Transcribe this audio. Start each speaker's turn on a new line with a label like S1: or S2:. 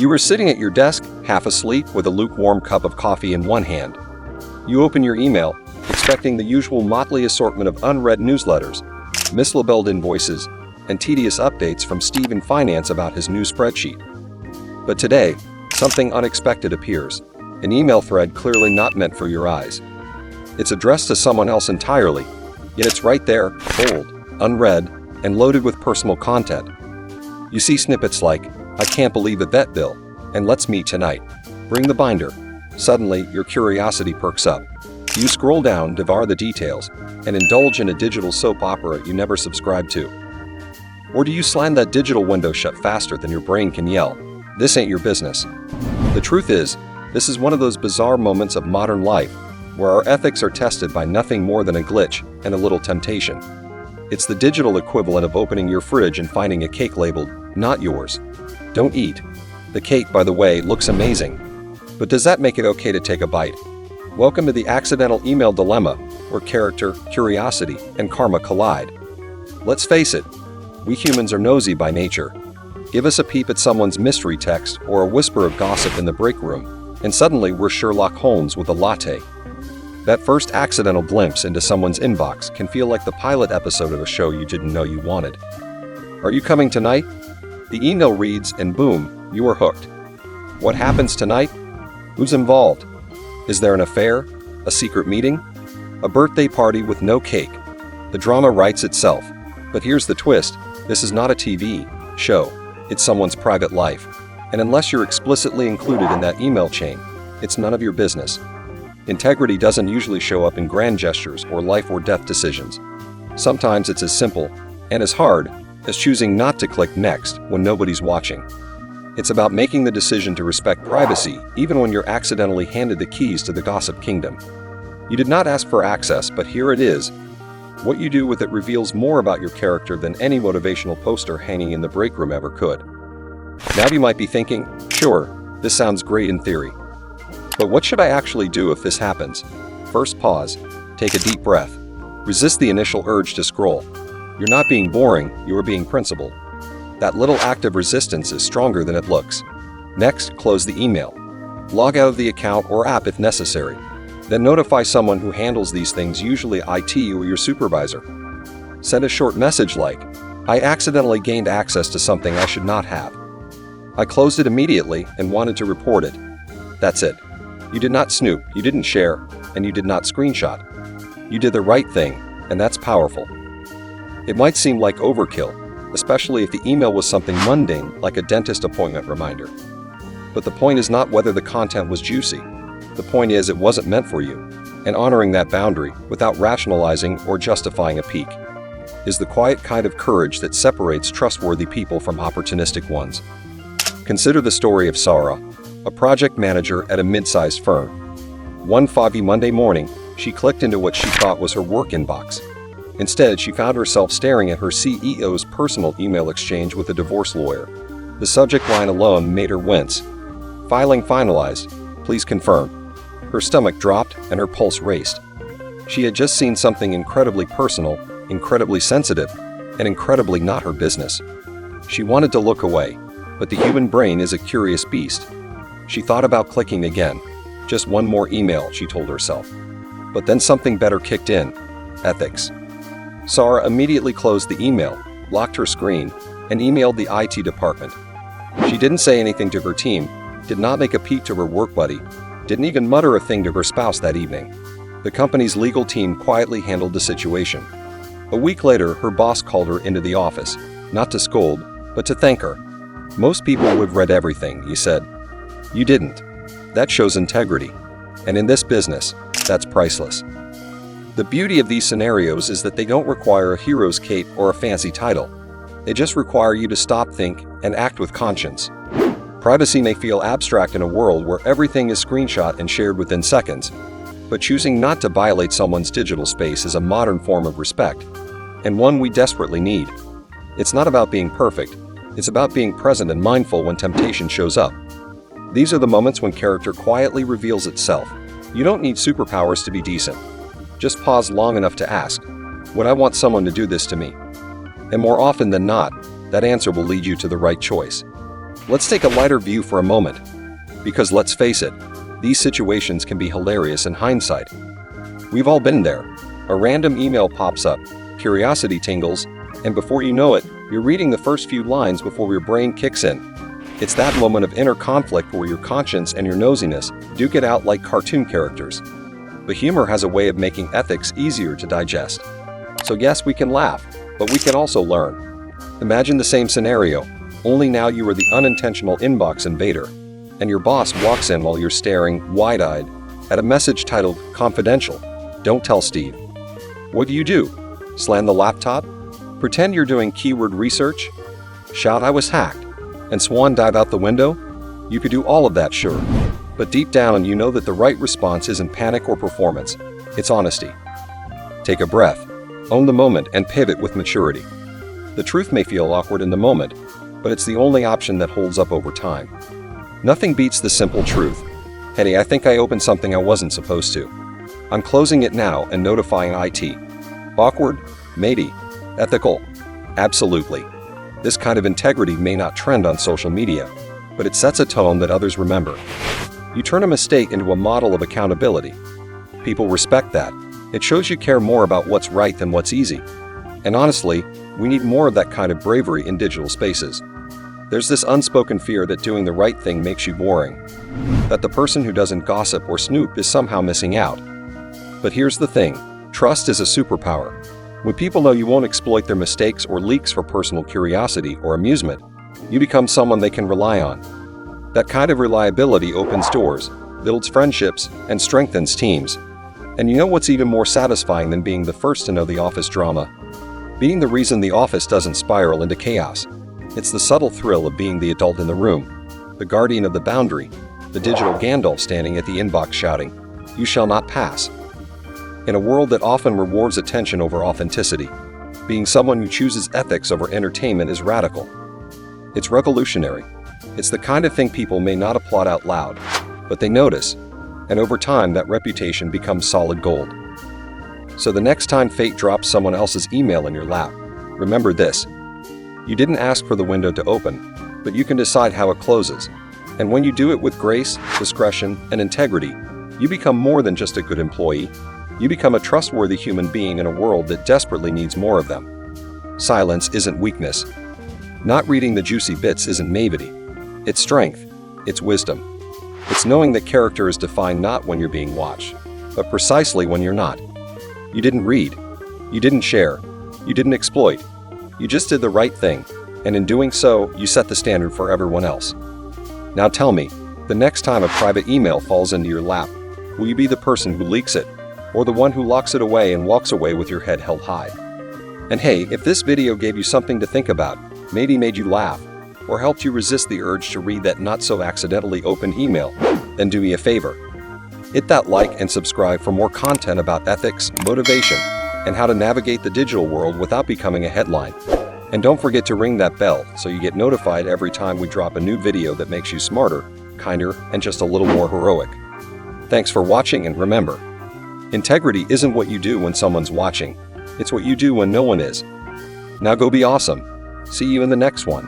S1: You were sitting at your desk, half asleep, with a lukewarm cup of coffee in one hand. You open your email, expecting the usual motley assortment of unread newsletters, mislabeled invoices, and tedious updates from Steve in finance about his new spreadsheet. But today, something unexpected appears, an email thread clearly not meant for your eyes. It's addressed to someone else entirely, yet it's right there, bold, unread, and loaded with personal content. You see snippets like, "I can't believe the vet bill," and "Let's meet tonight. Bring the binder." Suddenly, your curiosity perks up. You scroll down, devour the details, and indulge in a digital soap opera you never subscribed to. Or do you slam that digital window shut faster than your brain can yell, "This ain't your business"? The truth is, this is one of those bizarre moments of modern life where our ethics are tested by nothing more than a glitch and a little temptation. It's the digital equivalent of opening your fridge and finding a cake labeled, "Not yours." Don't eat. The cake, by the way, looks amazing. But does that make it okay to take a bite? Welcome to the accidental email dilemma, where character, curiosity, and karma collide. Let's face it, we humans are nosy by nature. Give us a peep at someone's mystery text or a whisper of gossip in the break room, and suddenly we're Sherlock Holmes with a latte. That first accidental glimpse into someone's inbox can feel like the pilot episode of a show you didn't know you wanted. Are you coming tonight? The email reads, and boom, you are hooked. What happens tonight? Who's involved? Is there an affair? A secret meeting? A birthday party with no cake? The drama writes itself. But here's the twist. This is not a TV show. It's someone's private life. And unless you're explicitly included in that email chain, it's none of your business. Integrity doesn't usually show up in grand gestures or life or death decisions. Sometimes it's as simple and as hard as choosing not to click next when nobody's watching. It's about making the decision to respect privacy even when you're accidentally handed the keys to the gossip kingdom. You did not ask for access, but here it is. What you do with it reveals more about your character than any motivational poster hanging in the break room ever could. Now you might be thinking, sure, this sounds great in theory. But what should I actually do if this happens? First, pause, take a deep breath, resist the initial urge to scroll. You're not being boring, you are being principled. That little act of resistance is stronger than it looks. Next, close the email. Log out of the account or app if necessary. Then notify someone who handles these things, usually IT or your supervisor. Send a short message like, "I accidentally gained access to something I should not have. I closed it immediately and wanted to report it." That's it. You did not snoop, you didn't share, and you did not screenshot. You did the right thing, and that's powerful. It might seem like overkill, especially if the email was something mundane like a dentist appointment reminder. But the point is not whether the content was juicy. The point is it wasn't meant for you, and honoring that boundary without rationalizing or justifying a peek is the quiet kind of courage that separates trustworthy people from opportunistic ones. Consider the story of Sarah, a project manager at a mid-sized firm. One foggy Monday morning, she clicked into what she thought was her work inbox. Instead, she found herself staring at her CEO's personal email exchange with a divorce lawyer. The subject line alone made her wince. "Filing finalized. Please confirm." Her stomach dropped and her pulse raced. She had just seen something incredibly personal, incredibly sensitive, and incredibly not her business. She wanted to look away, but the human brain is a curious beast. She thought about clicking again. Just one more email, she told herself. But then something better kicked in. Ethics. Sarah immediately closed the email, locked her screen, and emailed the IT department. She didn't say anything to her team, did not make a peek to her work buddy, didn't even mutter a thing to her spouse that evening. The company's legal team quietly handled the situation. A week later, her boss called her into the office, not to scold, but to thank her. "Most people would have read everything," he said. "You didn't. That shows integrity. And in this business, that's priceless." The beauty of these scenarios is that they don't require a hero's cape or a fancy title. They just require you to stop, think, and act with conscience. Privacy may feel abstract in a world where everything is screenshot and shared within seconds, but choosing not to violate someone's digital space is a modern form of respect, and one we desperately need. It's not about being perfect, it's about being present and mindful when temptation shows up. These are the moments when character quietly reveals itself. You don't need superpowers to be decent. Just pause long enough to ask, would I want someone to do this to me? And more often than not, that answer will lead you to the right choice. Let's take a lighter view for a moment. Because let's face it, these situations can be hilarious in hindsight. We've all been there. A random email pops up, curiosity tingles, and before you know it, you're reading the first few lines before your brain kicks in. It's that moment of inner conflict where your conscience and your nosiness duke it out like cartoon characters. But humor has a way of making ethics easier to digest. So yes, we can laugh, but we can also learn. Imagine the same scenario, only now you are the unintentional inbox invader, and your boss walks in while you're staring, wide-eyed, at a message titled, "Confidential. Don't tell Steve." What do? Slam the laptop? Pretend you're doing keyword research? Shout "I was hacked" and swan dive out the window? You could do all of that, sure. But deep down, you know that the right response isn't panic or performance. It's honesty. Take a breath, own the moment, and pivot with maturity. The truth may feel awkward in the moment, but it's the only option that holds up over time. Nothing beats the simple truth. "Hey, I think I opened something I wasn't supposed to. I'm closing it now and notifying IT." Awkward? Maybe. Ethical? Absolutely. This kind of integrity may not trend on social media, but it sets a tone that others remember. You turn a mistake into a model of accountability. People respect that. It shows you care more about what's right than what's easy. And honestly, we need more of that kind of bravery in digital spaces. There's this unspoken fear that doing the right thing makes you boring, that the person who doesn't gossip or snoop is somehow missing out. But here's the thing, trust is a superpower. When people know you won't exploit their mistakes or leaks for personal curiosity or amusement, you become someone they can rely on. That kind of reliability opens doors, builds friendships, and strengthens teams. And you know what's even more satisfying than being the first to know the office drama? Being the reason the office doesn't spiral into chaos. It's the subtle thrill of being the adult in the room, the guardian of the boundary, the digital Gandalf standing at the inbox shouting, "You shall not pass." In a world that often rewards attention over authenticity, being someone who chooses ethics over entertainment is radical. It's revolutionary. It's the kind of thing people may not applaud out loud, but they notice, and over time that reputation becomes solid gold. So the next time fate drops someone else's email in your lap, remember this. You didn't ask for the window to open, but you can decide how it closes. And when you do it with grace, discretion, and integrity, you become more than just a good employee. You become a trustworthy human being in a world that desperately needs more of them. Silence isn't weakness. Not reading the juicy bits isn't naivety. It's strength. It's wisdom. It's knowing that character is defined not when you're being watched, but precisely when you're not. You didn't read. You didn't share. You didn't exploit. You just did the right thing, and in doing so, you set the standard for everyone else. Now tell me, the next time a private email falls into your lap, will you be the person who leaks it, or the one who locks it away and walks away with your head held high? And hey, if this video gave you something to think about, maybe made you laugh, or helped you resist the urge to read that not-so-accidentally opened email, then do me a favor. Hit that like and subscribe for more content about ethics, motivation, and how to navigate the digital world without becoming a headline. And don't forget to ring that bell so you get notified every time we drop a new video that makes you smarter, kinder, and just a little more heroic. Thanks for watching, and remember, integrity isn't what you do when someone's watching, it's what you do when no one is. Now go be awesome. See you in the next one.